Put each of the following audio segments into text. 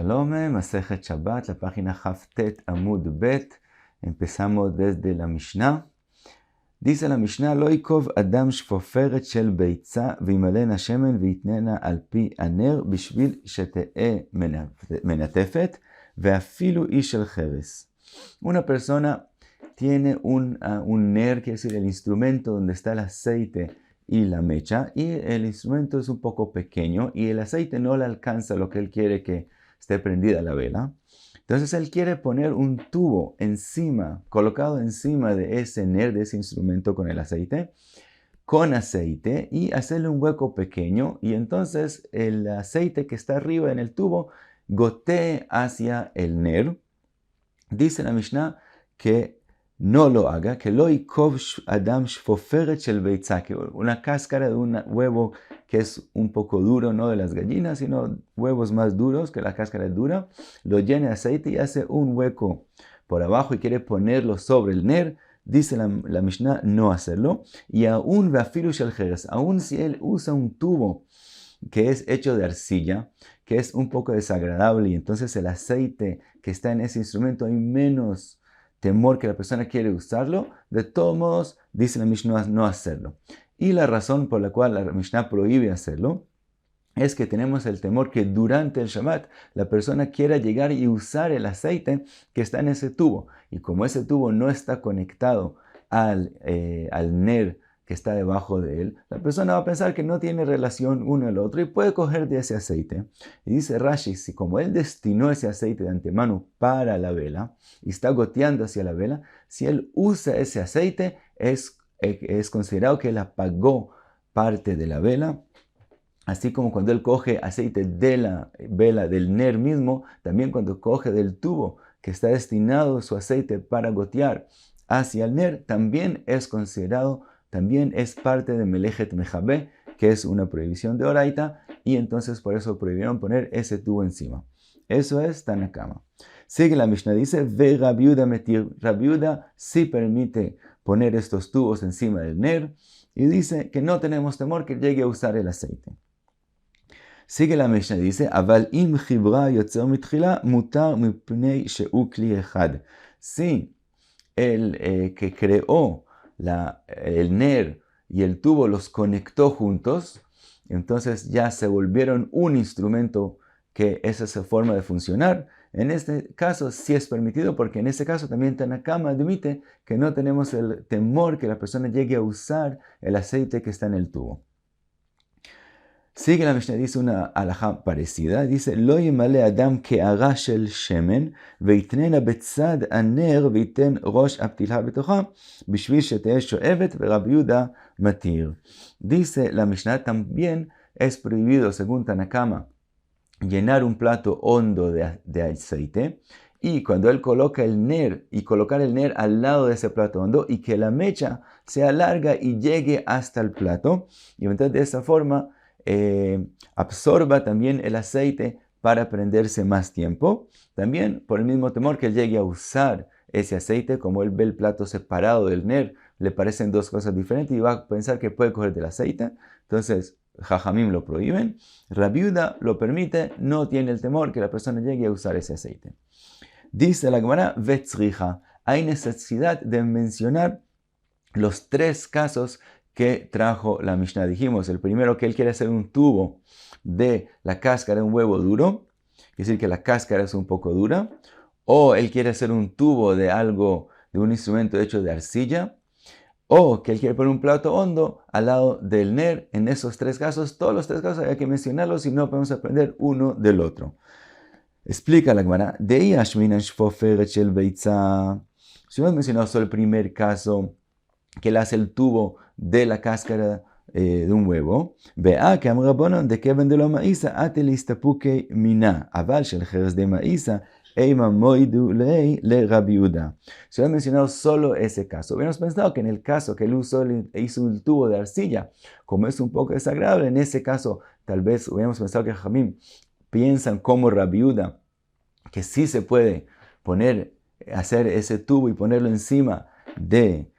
Shalom, Masejet Shabbat, la página Haftet Amud Bet. Empezamos desde la Mishnah. Dice la Mishnah, Lo yikov adam shfoferet shel beitza vimalena shemen vitnena al pi aner bishvil shetee menatefet veafilu ish el cheres. Una persona tiene un ner, quiere decir el instrumento donde está el aceite y la mecha, y el instrumento es un poco pequeño y el aceite no le alcanza lo que él quiere que esté prendida la vela. Entonces él quiere poner un tubo encima, colocado encima de ese ner, de ese instrumento con el aceite, y hacerle un hueco pequeño, y entonces el aceite que está arriba en el tubo gotee hacia el ner. Dice la Mishnah que no lo haga, que lo yikov adam shfoferet shel beitza, que una cáscara de un huevo que es un poco duro, no de las gallinas, sino huevos más duros, que la cáscara es dura, lo llena de aceite y hace un hueco por abajo y quiere ponerlo sobre el ner. Dice la Mishnah no hacerlo. Y aún veafilu shel cheres, aún si él usa un tubo que es hecho de arcilla, que es un poco desagradable, y entonces el aceite que está en ese instrumento hay menos temor que la persona quiere usarlo, de todos modos, dice la Mishnah no hacerlo. Y la razón por la cual la Mishnah prohíbe hacerlo es que tenemos el temor que durante el Shabbat la persona quiera llegar y usar el aceite que está en ese tubo. Y como ese tubo no está conectado al ner que está debajo de él, la persona va a pensar que no tiene relación uno al otro y puede coger de ese aceite. Y dice Rashi, si como él destinó ese aceite de antemano para la vela y está goteando hacia la vela, si él usa ese aceite es considerado que él apagó parte de la vela. Así como cuando él coge aceite de la vela, del ner mismo, también cuando coge del tubo que está destinado su aceite para gotear hacia el ner, también es considerado, también es parte de Melejet Mejabé, que es una prohibición de Oraita, y entonces por eso prohibieron poner ese tubo encima. Eso es Tanakama. Sigue la Mishnah, dice, Ve Rabbi Yehuda metir. Rabbi Yehuda sí permite poner estos tubos encima del ner, y dice que no tenemos temor que llegue a usar el aceite. Sigue la Mishnah, dice, Aval im chibra yotzer mitchila mutar mipnei she'u kli echad. Si el que creó el ner y el tubo los conectó juntos, entonces ya se volvieron un instrumento que esa es su forma de funcionar. En este caso sí es permitido, porque en este caso también Tanakama admite que no tenemos el temor que la persona llegue a usar el aceite que está en el tubo. Sigue la Mishnah, dice una alajá parecida, dice, Lo yimale adam ke'ara shel shemen, veitnena betzad aner, veiten rosh aptilha betocha, bishvil sheteh shoevet, veRabbi Yehuda matir. Dice la Mishnah, también es prohibido, según Tanakama, llenar un plato hondo de aceite, y cuando él coloca el ner, y colocar el ner al lado de ese plato hondo, y que la mecha sea larga y llegue hasta el plato, y entonces de esa forma absorba también el aceite para prenderse más tiempo. También por el mismo temor que él llegue a usar ese aceite, como él ve el plato separado del ner, le parecen dos cosas diferentes y va a pensar que puede coger del aceite. Entonces Jajamim lo prohíben, Rabbi Yehuda lo permite, no tiene el temor que la persona llegue a usar ese aceite. Dice la Gemara, Vetzricha, hay necesidad de mencionar los tres casos que trajo la Mishnah. Dijimos, el primero, que él quiere hacer un tubo de la cáscara de un huevo duro, es decir, que la cáscara es un poco dura, o él quiere hacer un tubo de un instrumento hecho de arcilla, o que él quiere poner un plato hondo al lado del ner. En esos tres casos, todos los tres casos hay que mencionarlos, si no podemos aprender uno del otro. Explica la Gemara, si hemos mencionado solo el primer caso, que él hace el tubo de la cáscara de un huevo, vea que amrabonon de que vendelo maíza atelistapuke mina aval shel cheres de maíza eima moidu le Rabbi Yehuda. Se ha mencionado solo ese caso. Hubiéramos pensado que en el caso que él hizo el tubo de arcilla, como es un poco desagradable, en ese caso tal vez hubiéramos pensado que Jamim piensan como Rabbi Yehuda, que sí se puede hacer ese tubo y ponerlo encima del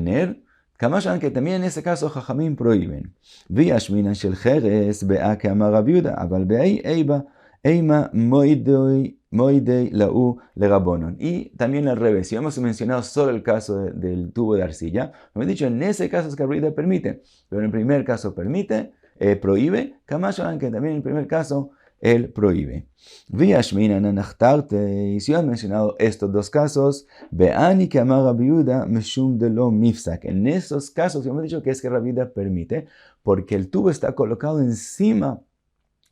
ner. Kamashan, que también en ese caso Jajamim prohíben. Viashminan shel cheres bea que amar Rabbi Yehuda, aval be'ei eiba Eima moidei lau lerabonon. Y también al revés, si hemos mencionado solo el caso del tubo de arcilla, hemos dicho en ese caso es que Rabbi Yehuda permite, pero en el primer caso prohíbe, Kamashan, que también en el primer caso él prohíbe. Y si has mencionado estos dos casos, Be'ani que amar Rabbi Yehuda meshum de lo mifsak. En esos casos hemos dicho que es que Rabbi Yehuda permite, porque el tubo está colocado encima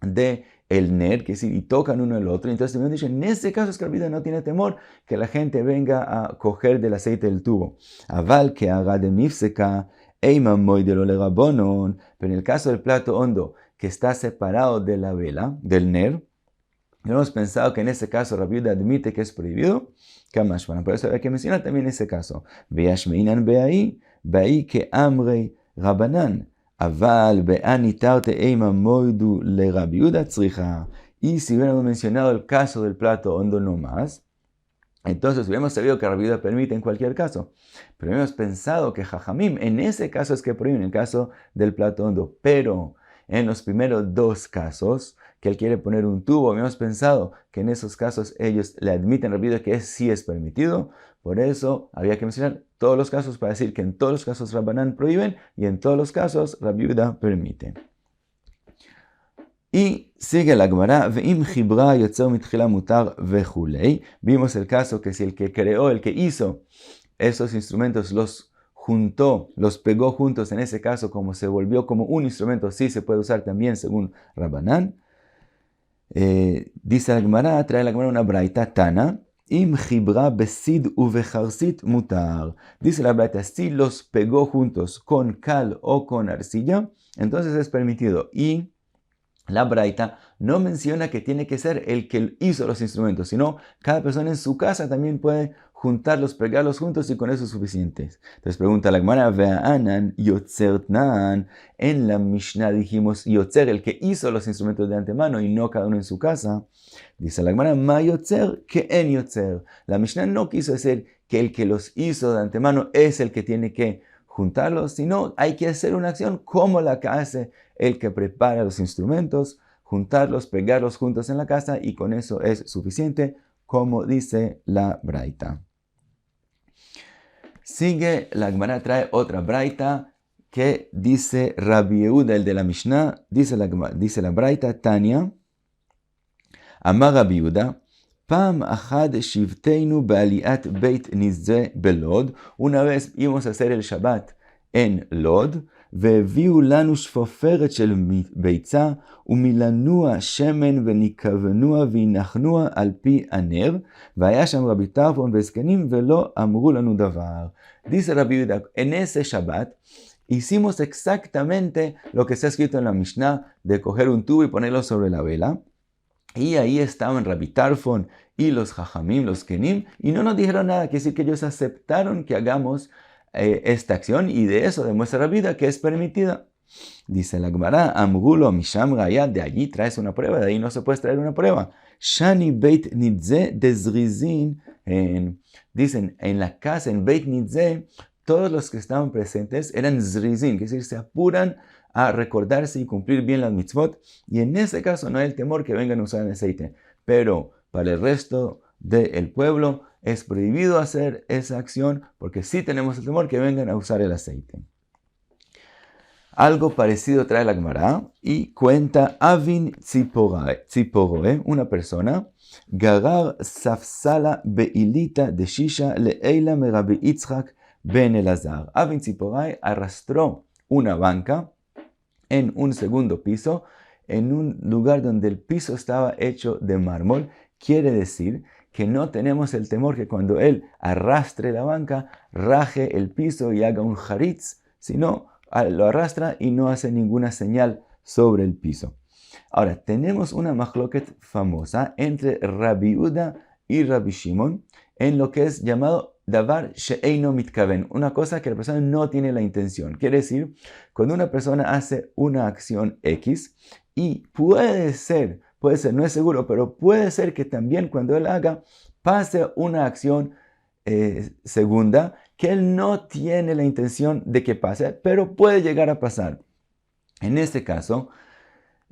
de el ner, que es decir, y tocan uno al otro. Entonces hemos dicho, en ese caso es que Rabbi Yehuda no tiene temor que la gente venga a coger del aceite del tubo. Aval que haga de mifseka, eima moidelo le rabonon. Pero en el caso del plato hondo, que está separado de la vela, del ner, hemos pensado que en ese caso Rabbi Yehuda admite que es prohibido. Por eso hay que mencionar también ese caso. Veashmeinan be'ai que amrei rabanan. Aval be'ani tarte eima moidu le Rabbi Yehuda tzricha. Y si hubiéramos mencionado el caso del plato hondo no más, entonces hubiéramos sabido que Rabbi Yehuda permite en cualquier caso. Pero hemos pensado que Jajamim, en ese caso es que prohíben, en el caso del plato hondo. Pero en los primeros dos casos, que él quiere poner un tubo, hemos pensado que en esos casos ellos le admiten a Rabbi Yehuda que sí es permitido. Por eso había que mencionar todos los casos para decir que en todos los casos Rabbanán prohíben y en todos los casos Rabbi Yehuda permite. Y sigue la Gemara, ve'im chibra yotzer mitchila mutar vechulei. Vimos el caso que si el que creó, el que hizo esos instrumentos, los juntó, los pegó juntos, en ese caso como se volvió como un instrumento, sí se puede usar también según Rabbanán. Dice la Gemara, trae la Gemara una braita tana, im chibra besid uvecharsit mutar. Dice la braita, si los pegó juntos con cal o con arcilla, entonces es permitido. Y la braita no menciona que tiene que ser el que hizo los instrumentos, sino cada persona en su casa también puede juntarlos, pegarlos juntos y con eso es suficiente. Entonces pregunta la Gemara, ve'anan yotzertnan. En la Mishnah dijimos yotzer, el que hizo los instrumentos de antemano y no cada uno en su casa. Dice la Gemara, ma yotzer que en yotzer. La Mishnah no quiso decir que el que los hizo de antemano es el que tiene que juntarlos, sino hay que hacer una acción como la que hace el que prepara los instrumentos, juntarlos, pegarlos juntos en la casa y con eso es suficiente, como dice la braita. Sigue, la Gemara trae otra braita que dice Rabbi Yehuda, el de la Mishnah, dice la braita, Tania, Amar Rabbi Yehuda, Pam achad shivteinu ba'aliat beit nizze belod. Una vez íbamos a hacer el Shabbat en Lod, והביאו לנו שפופרת של ביצה, ומילנוע שמן וניקבנוע וינחנוע על פי הנר, והיה שם רבי טרפון וזקנים ולא אמרו לנו דבר. Dice Rabbi Yehuda, en ese Shabbat hicimos exactamente lo que está escrito en la Mishnah de coger un tubo y ponerlo sobre la vela. Y ahí estaban Rabbi Tarfon y los Jajamim, los Kenim, y no nos dijeron nada, quiere decir que ellos aceptaron que hagamos esta acción, y de eso demuestra Rabbi Yehuda que es permitida. Dice la Gemara, Amrulo Misham Raya, de allí traes una prueba, de ahí no se puede traer una prueba. Shani Beit Nidze de Zrizin. Dicen, en la casa, en Beit Nidze, todos los que estaban presentes eran Zrizin, que es decir, se apuran a recordarse y cumplir bien las mitzvot, y en ese caso no hay el temor que vengan a usar el aceite. Pero para el resto del pueblo es prohibido hacer esa acción, porque sí tenemos el temor que vengan a usar el aceite. Algo parecido trae la Gemara y cuenta Avin Tziporoe, una persona, Garar Safsala Beilita de Shisha Leila Merabi Yitzchak Ben Elazar. Avin Tziporoe arrastró una banca en un segundo piso, en un lugar donde el piso estaba hecho de mármol. Quiere decir que no tenemos el temor que cuando él arrastre la banca, raje el piso y haga un haritz, sino lo arrastra y no hace ninguna señal sobre el piso. Ahora, tenemos una machloket famosa entre Rabbi Yehuda y Rabbi Shimon en lo que es llamado davar she'eino mitkaven, una cosa que la persona no tiene la intención. Quiere decir, cuando una persona hace una acción X y puede ser, no es seguro, pero puede ser que también cuando él haga, pase una acción segunda que él no tiene la intención de que pase, pero puede llegar a pasar. En este caso,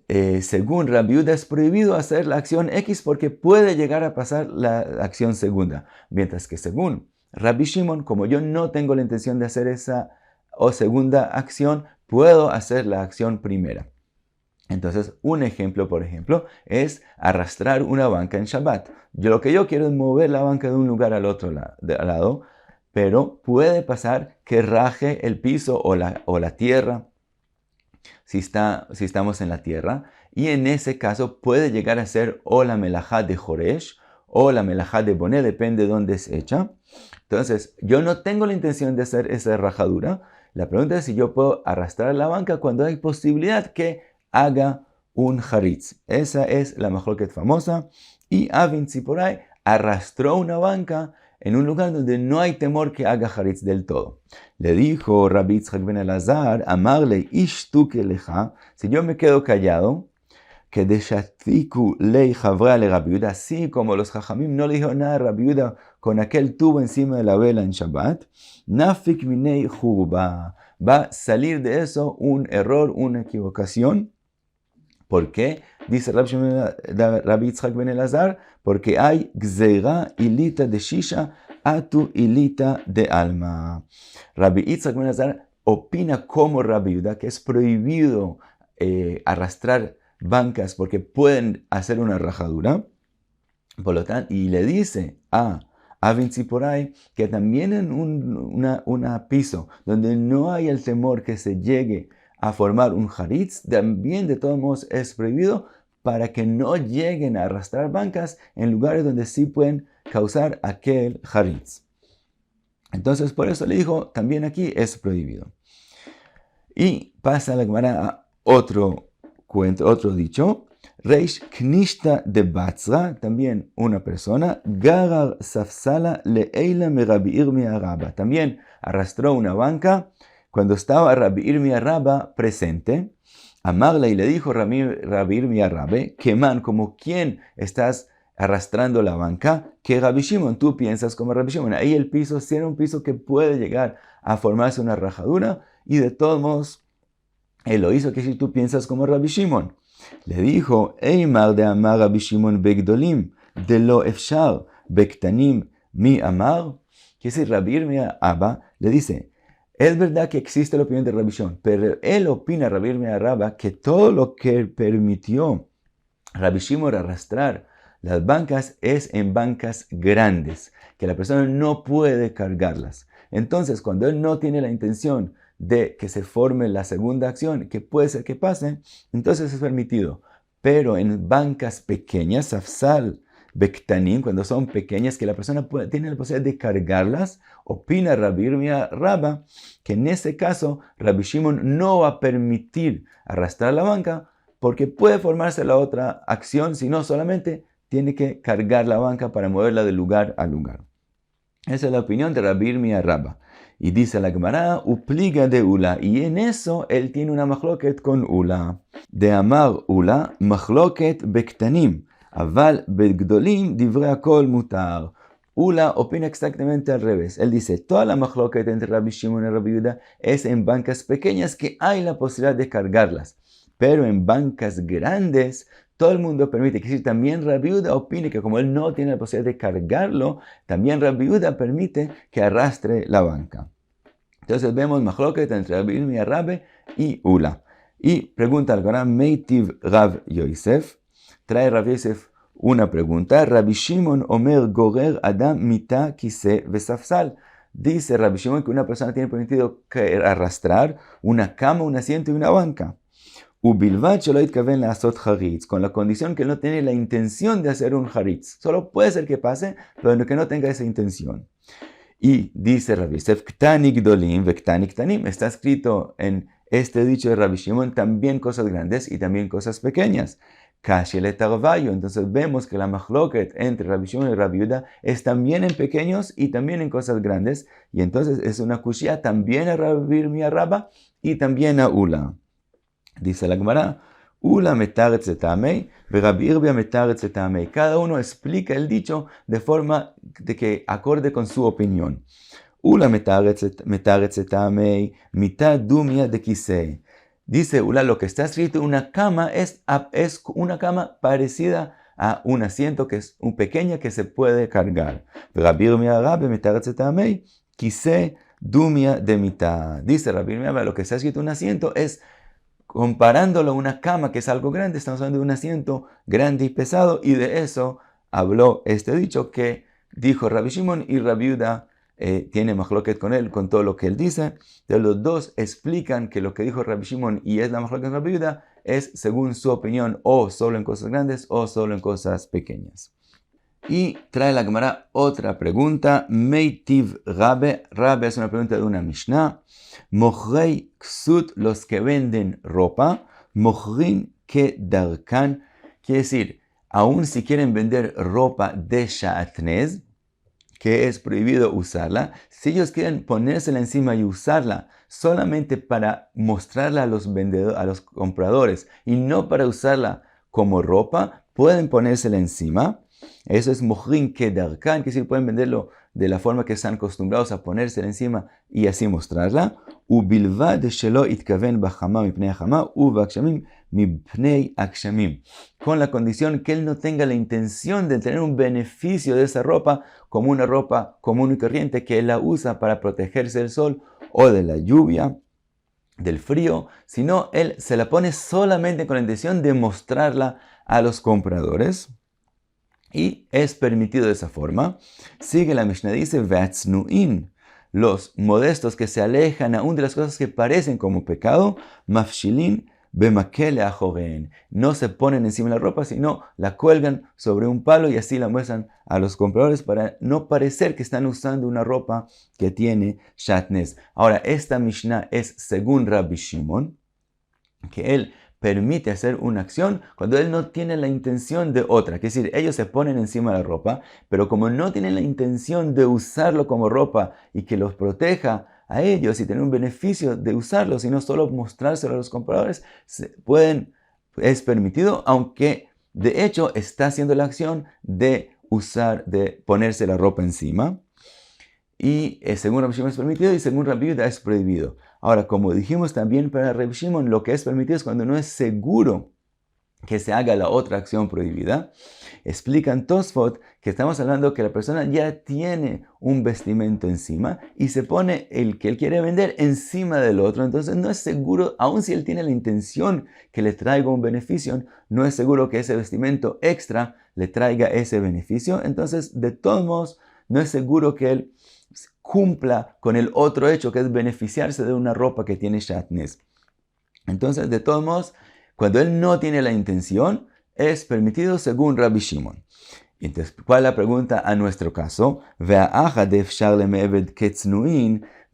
según Rabbi Yehuda es prohibido hacer la acción X porque puede llegar a pasar la acción segunda. Mientras que según Rabbi Shimon, como yo no tengo la intención de hacer esa o segunda acción, puedo hacer la acción primera. Entonces, un ejemplo, por ejemplo, es arrastrar una banca en Shabbat. Lo que yo quiero es mover la banca de un lugar al otro lado, pero puede pasar que raje el piso o la tierra, si estamos en la tierra, y en ese caso puede llegar a ser o la melajá de Joresh o la melajá de Boné, depende de dónde es hecha. Entonces, yo no tengo la intención de hacer esa rajadura. La pregunta es si yo puedo arrastrar la banca cuando hay posibilidad que haga un haritz. Esa es la mahloket famosa. Y Avin Tziporay arrastró una banca en un lugar donde no hay temor que haga haritz del todo. Le dijo Rabbi Yitzhak ben Elazar, amarle ishtuke leja, si yo me quedo callado, que deshatziku lei javra le Rabbi Yehuda, así como los jajamim no le dijeron nada a Rabbi Yehuda con aquel tubo encima de la vela en Shabbat, nafik minei jurba, va a salir de eso un error, una equivocación. ¿Por qué? Dice Rabbi Yitzhak ben Elazar, porque hay gzeira ilita de shisha atu ilita de alma. Rabbi Yitzhak ben Elazar opina como Rabbi Yehuda que es prohibido arrastrar bancas porque pueden hacer una rajadura. Por lo tanto, y le dice a Avin Tziporay que también en una piso donde no hay el temor que se llegue a formar un haritz, también de todos modos es prohibido para que no lleguen a arrastrar bancas en lugares donde sí pueden causar aquel haritz. Entonces por eso le dijo, también aquí es prohibido. Y pasa la Gemara a otro cuento, otro dicho. Reish Knishta de Batzra, también una persona, Garar Safsala Le'eila me Rabbi Irmia Rabba, también arrastró una banca cuando estaba Rabbi Irmia Rabba presente. Amarla y le dijo Rabbi Irmia Rabbe, Keman, como quien estás arrastrando la banca, que Rabbi Shimon, tú piensas como Rabbi Shimon. Ahí el piso, si era un piso que puede llegar a formarse una rajadura, y de todos modos, él lo hizo, que si tú piensas como Rabbi Shimon. Le dijo, Eimar de amar Rabbi Shimon begdolim, de lo efshar bektanim mi amar. Que si Rabbi Irmia Abba le dice, es verdad que existe la opinión de Rabbi Shimon, pero él opina, Rabbi Irmia Rabba, que todo lo que permitió Rabbi Shimon arrastrar las bancas es en bancas grandes, que la persona no puede cargarlas. Entonces, cuando él no tiene la intención de que se forme la segunda acción, que puede ser que pase, entonces es permitido. Pero en bancas pequeñas, safsal, bektanim, cuando son pequeñas, que la persona tiene la posibilidad de cargarlas, opina Rabbi Irmia Rabba, que en ese caso Rabbi Shimon no va a permitir arrastrar la banca, porque puede formarse la otra acción, sino solamente tiene que cargar la banca para moverla de lugar a lugar. Esa es la opinión de Rabbi Irmia Rabba. Y dice la Gemara, upliga de Ula. Y en eso él tiene una machloket con Ula. De amar Ula, machloket bektanim. Aval begdolim divrei hakol mutar. Ula opina exactamente al revés. Él dice, toda la machloket entre Rabbi Shimon y Rabbi Yehuda es en bancas pequeñas que hay la posibilidad de cargarlas. Pero en bancas grandes, todo el mundo permite. Que si también Rabbi Yehuda opine que como él no tiene la posibilidad de cargarlo, también Rabbi Yehuda permite que arrastre la banca. Entonces vemos machloket entre Rabbi Irmia Rabbe y Ula. Y pregunta al Corán, Meitiv Rav Yosef, trae Rav Yosef una pregunta. Rabbi Shimon Omer Gorer Adam Mita Kise Vesafsal. Dice Rabbi Shimon que una persona tiene permitido arrastrar una cama, un asiento y una banca. Ubilvat shelo yitkaven la'asot haritz, con la condición que él no tiene la intención de hacer un haritz. Solo puede ser que pase, pero que no tenga esa intención. Y dice Rabbi Yosef, Ktani gdolim vektani ktanim. Está escrito en este dicho de Rabbi Shimon también cosas grandes y también cosas pequeñas. Kashi le tarvayo. Entonces vemos que la machloket entre Rabbi Shimon y Rabbi Yehuda es también en pequeños y también en cosas grandes. Y entonces es una kushia también a Rabbi Irmia Rabba y también a Ula. Dice la Gemara, Ula metaretz etamei, Rabbi Irmia metaretz etamei. Cada uno explica el dicho de forma de que acorde con su opinión. Ula metaretz etamei, mitad dumia de kisei. Dice Ula, lo que está escrito en una cama es una cama parecida a un asiento que es un pequeña que se puede cargar. Rabbi Yirmiyah Rabbe metaretz tamei kise dumia de mitad. Dice Rabbi Yirmiyah, lo que está escrito en un asiento es comparándolo a una cama que es algo grande. Estamos hablando de un asiento grande y pesado, y de eso habló este dicho que dijo Rabbi Shimon, y Rabbi Yehuda tiene machloket con él, con todo lo que él dice. De los dos explican que lo que dijo Rabbi Shimon y es la machloket de Rabbi Yehuda es según su opinión, o solo en cosas grandes o solo en cosas pequeñas. Y trae la Gemara otra pregunta. Meitiv Rabbe. Rabbe es una pregunta de una Mishnah. Mochrei ksut, los que venden ropa. Mochrin ke darkan. Quiere decir, aun si quieren vender ropa de shatnez, que es prohibido usarla, si ellos quieren ponérsela encima y usarla solamente para mostrarla a los vendedores, a los compradores, y no para usarla como ropa, pueden ponérsela encima. Eso es mochrin kedarkan, que decir, pueden venderlo de la forma que están acostumbrados a ponérsela encima y así mostrarla. Ubilvad shelo itkaven bachama mipnei hachama uvakshamim mipnei akshamim. Con la condición que él no tenga la intención de tener un beneficio de esa ropa como una ropa común y corriente que él la usa para protegerse del sol o de la lluvia, del frío, sino él se la pone solamente con la intención de mostrarla a los compradores. Y es permitido de esa forma. Sigue la Mishnah, dice, Vatznu'in, los modestos que se alejan aún de las cosas que parecen como pecado, Mafshilin bemakele ajoren, no se ponen encima de la ropa, sino la cuelgan sobre un palo y así la muestran a los compradores para no parecer que están usando una ropa que tiene shatnez. Ahora, esta Mishnah es según Rabbi Shimon, que él permite hacer una acción cuando él no tiene la intención de otra. Es decir, ellos se ponen encima de la ropa, pero como no tienen la intención de usarlo como ropa y que los proteja a ellos y tener un beneficio de usarlo, sino solo mostrárselo a los compradores, es permitido, aunque de hecho está haciendo la acción de ponerse la ropa encima. Y según Rabbi Shimon es permitido y según Rabbi Yehuda es prohibido. Ahora, como dijimos también para Rabbi Shimon, lo que es permitido es cuando no es seguro que se haga la otra acción prohibida. Explican Tosfot que estamos hablando que la persona ya tiene un vestimento encima y se pone el que él quiere vender encima del otro. Entonces no es seguro, aun si él tiene la intención que le traiga un beneficio, no es seguro que ese vestimento extra le traiga ese beneficio. Entonces, de todos modos, no es seguro que él cumpla con el otro hecho, que es beneficiarse de una ropa que tiene shatnez. Entonces, de todos modos, cuando él no tiene la intención, es permitido según Rabbi Shimon. Entonces, ¿cuál es la pregunta a nuestro caso?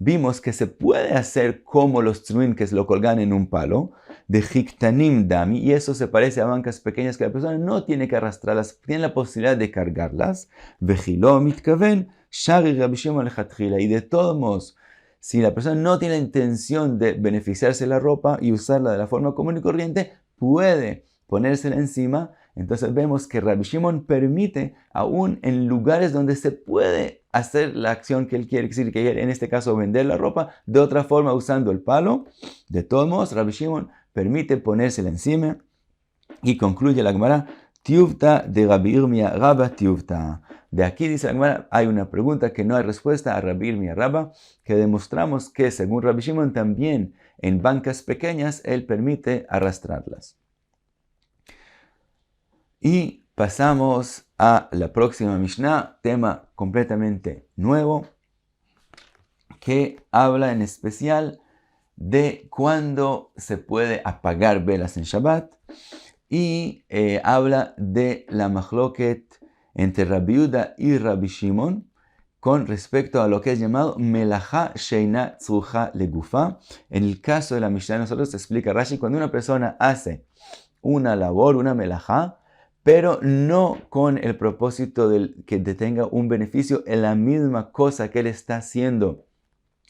Vimos que se puede hacer como los tznuin que se lo colgan en un palo, de hiktanim dami, y eso se parece a bancas pequeñas que la persona no tiene que arrastrarlas, tiene la posibilidad de cargarlas. Vejilo mitkaven shari Rabbi Shimon lechatchila. Y de todos modos, si la persona no tiene la intención de beneficiarse de la ropa y usarla de la forma común y corriente, puede ponérsela encima. Entonces vemos que Rabbi Shimon permite, aún en lugares donde se puede hacer la acción que él quiere, decir que en este caso vender la ropa de otra forma usando el palo. De todos modos, Rabbi Shimon permite ponérsela encima. Y concluye la Gemara, Tiuvta de Rabbi Yirmiyah Rabba Tiuvta. De aquí dice la Gemara, hay una pregunta que no hay respuesta a Rabbi Yirmiyah Rabba, que demostramos que según Rabbi Shimon también en bancas pequeñas él permite arrastrarlas. Y pasamos a la próxima Mishnah, tema completamente nuevo, que habla en especial de cuándo se puede apagar velas en Shabbat. Y habla de la machloket entre Rabbi Yehuda y Rabbi Shimon con respecto a lo que es llamado melajá sheina tzruja legufa. En el caso de la Mishnah, nosotros explica Rashi, cuando una persona hace una labor, una melajá, pero no con el propósito de que tenga un beneficio en la misma cosa que él está haciendo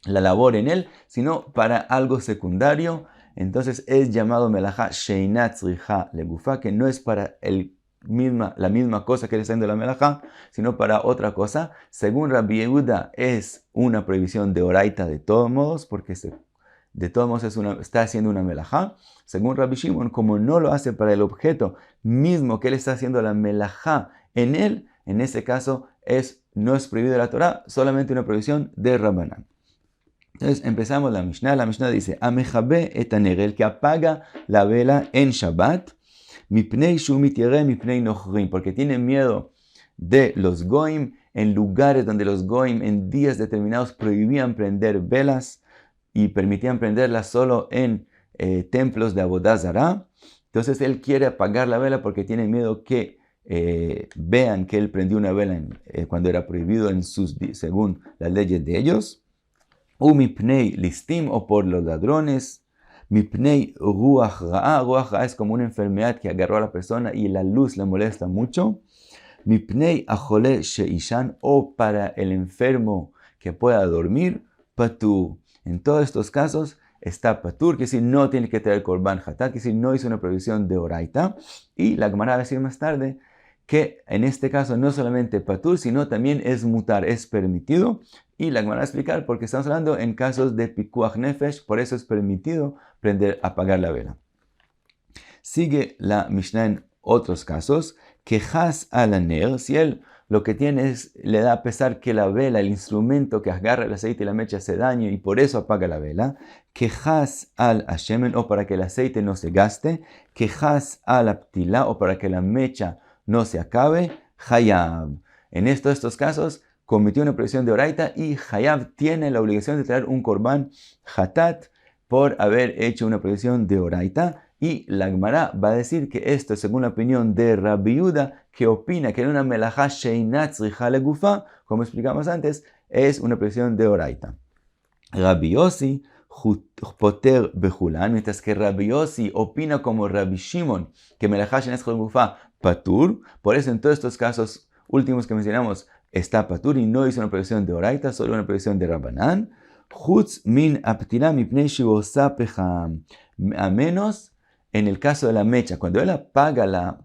la labor en él, sino para algo secundario. Entonces es llamado melajá sheina tzricha legufa, que no es para la misma cosa que él está haciendo la melajá, sino para otra cosa. Según Rabbi Yehuda es una prohibición de oraita de todos modos, porque de todos modos está haciendo una melajá. Según Rabbi Shimon, como no lo hace para el objeto mismo que él está haciendo la melajá en él, en ese caso no es prohibido de la Torá, solamente una prohibición de Rabbanán. Entonces empezamos la Mishnah. La Mishnah dice, Amejabe et haner, el que apaga la vela en Shabbat, mipnei shu mityare mipnei nochrim, porque tiene miedo de los goim, en lugares donde los goim en días determinados prohibían prender velas y permitían prenderlas solo en templos de Avodah Zará. Entonces él quiere apagar la vela porque tiene miedo que vean que él prendió una vela cuando era prohibido según las leyes de ellos. Mipnei listim, o por los ladrones. Mipnei ruach ra'a. Ruach ra'a es como una enfermedad que agarró a la persona y la luz le molesta mucho. Mipnei achole sheishan, o para el enfermo que pueda dormir. Patur. En todos estos casos está patur, que si no tiene que traer korban hatat, que si no hizo una provisión de oraita. Y la Gemara va a decir más tarde que en este caso no solamente patur, sino también es mutar, es permitido. Y la Gemara va a explicar porque estamos hablando en casos de pikuach nefesh, por eso es permitido apagar la vela. Sigue la Mishnah en otros casos, que has al aner, si él lo que tiene le da a pesar que la vela, el instrumento que agarra el aceite y la mecha hace daño y por eso apaga la vela, que has al hashemen, o para que el aceite no se gaste, que has al aptila, o para que la mecha no se acabe, hayab. En estos casos cometió una prohibición de oraita y hayab tiene la obligación de traer un korban hatat por haber hecho una prohibición de oraita. Y la Gemara va a decir que esto es según la opinión de Rabbi Yehuda, que opina que en una melajá sheinat tzricha legufa, como explicamos antes, es una prohibición de oraita. Rabbi Yossi poter bejulan, mientras que Rabbi Yossi opina como Rabbi Shimon, que melajá sheinat tzricha legufa patur. Por eso en todos estos casos últimos que mencionamos está patur y no hizo una prohibición de oraita, solo una prohibición de Rabbanán. Chutz min aptila mipnei shevosa pecham, a menos en el caso de la mecha, cuando él apaga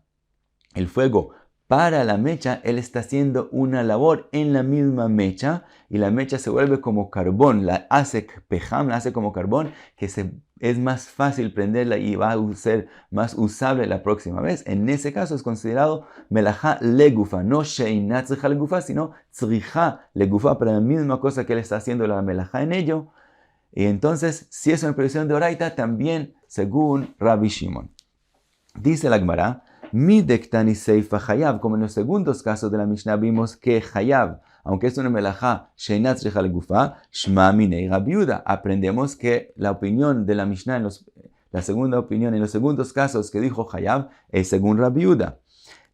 el fuego para la mecha, él está haciendo una labor en la misma mecha y la mecha se vuelve como carbón, la hace pejam, la hace como carbón, que es más fácil prenderla y va a ser más usable la próxima vez. En ese caso es considerado melajá legufa, no sheinat tzricha legufa, sino tzricha legufa, para la misma cosa que él está haciendo la melajá en ello. Y entonces, si es una prohibición de oraita, también según Rabbi Shimon. Dice la Gemara, mi dektani seifa hayab, como en los segundos casos de la Mishnah vimos que hayab, aunque es una melajá sheinat tzricha legufa, shma minei Rabbi Yehuda. Aprendemos que la opinión de la Mishnah, la segunda opinión en los segundos casos que dijo hayab, es según Rabbi Yehuda.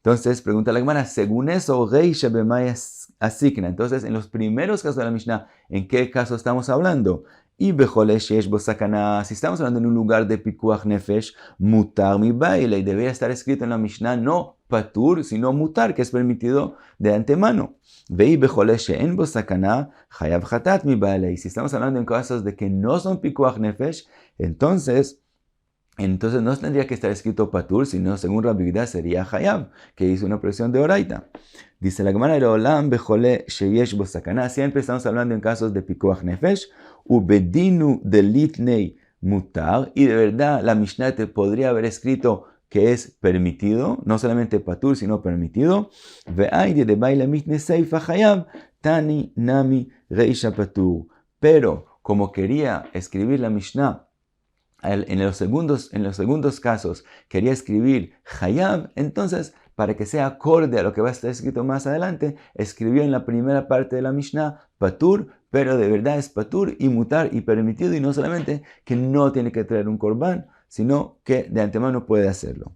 Entonces, pregunta la Gemara, según eso, reisha b'may asikna. Entonces, en los primeros casos de la Mishnah, ¿en qué caso estamos hablando? Y si estamos hablando en un lugar de pikuach nefesh, mutar mi baile, debería estar escrito en la Mishnah no patur, sino mutar, que es permitido de antemano. Y si estamos hablando en casos de que no son pikuach nefesh, entonces no tendría que estar escrito patur, sino según Rabbi Yehuda sería hayab, que hizo una prohibición de oraita. Dice la Gemara, siempre estamos hablando en casos de pikuach nefesh, ubedinu de litnei mutar, y de verdad la Mishnah te podría haber escrito que es permitido, no solamente patur, sino permitido. Tani nami reisha patur. Pero como quería escribir la Mishnah en los segundos casos, quería escribir hayab, entonces para que sea acorde a lo que va a estar escrito más adelante, escribió en la primera parte de la Mishnah patur, pero de verdad es patur y mutar y permitido, y no solamente que no tiene que traer un korban, sino que de antemano puede hacerlo.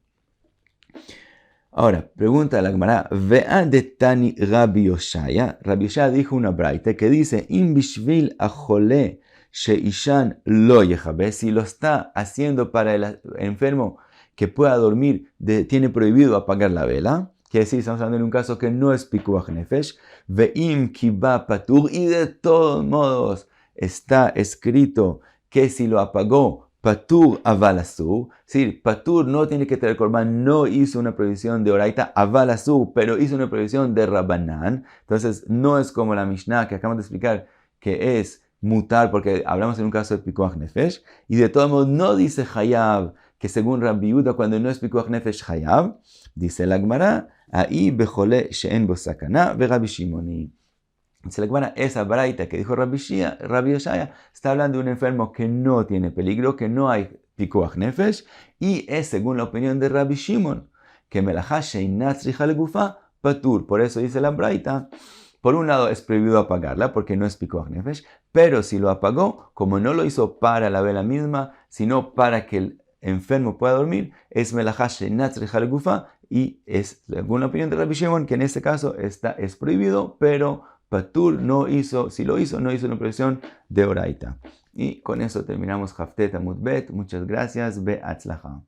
Ahora, pregunta la Gemara, ve'an de tani Rabbi Yoshaya. Rabbi Yoshaya dijo una braita que dice, im bishvil achole sheishan lo yechabe, si lo está haciendo para el enfermo que pueda dormir, tiene prohibido apagar la vela. Quiere decir, estamos hablando en un caso que no es pikuach nefesh. Ve'im kiba patur, y de todos modos está escrito que si lo apagó, patur aval asur. Sí, patur no tiene que traer korban, no hizo una prohibición de oraita aval asur, pero hizo una prohibición de rabbanán. Entonces no es como la Mishnah que acabamos de explicar, que es mutar, porque hablamos en un caso de pikuach nefesh, y de todos modos no dice hayab, que según Rabbi Yehuda, cuando no es pikuach nefesh hayab, dice la Gemara, ahí bejole she'en bo sakana ve Rabbi Shimoni. Dice la Gemara, esa braita que dijo Rabbi Yoshaya, está hablando de un enfermo que no tiene peligro, que no hay pikuach nefesh, y es según la opinión de Rabbi Shimon, que melajá she'inat tzricha legufa patur. Por eso dice la braita, por un lado es prohibido apagarla porque no es pikuach nefesh, pero si lo apagó, como no lo hizo para la vela misma, sino para que el enfermo pueda dormir, es melajá she'inat tzricha legufa, y es según la opinión de Rabbi Shimon, que en este caso es prohibido, pero patur no hizo, si lo hizo, no hizo una prohibición de oraita. Y con eso terminamos Haftet Amud Bet. Muchas gracias. Be'atzlacha.